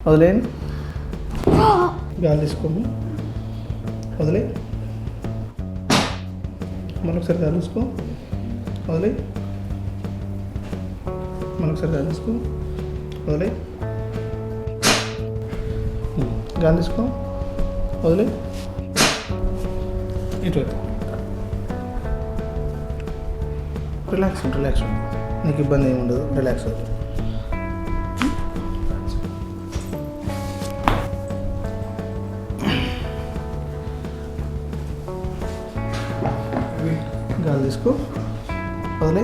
వదిలేయండి. గాలి తీసుకోము, వదిలే. మరొకసారి గాలి తీసుకో, వదిలే. మరొకసారి గాలి తీసుకో, వదిలే. గాలి తీసుకో, వదిలే. ఇటువైపు రిలాక్స్ రిలాక్స్ నీకు ఇబ్బంది ఏమి ఉండదు. రిలాక్స్ అవుతుంది. గాలి తీసుకో, వదిలే.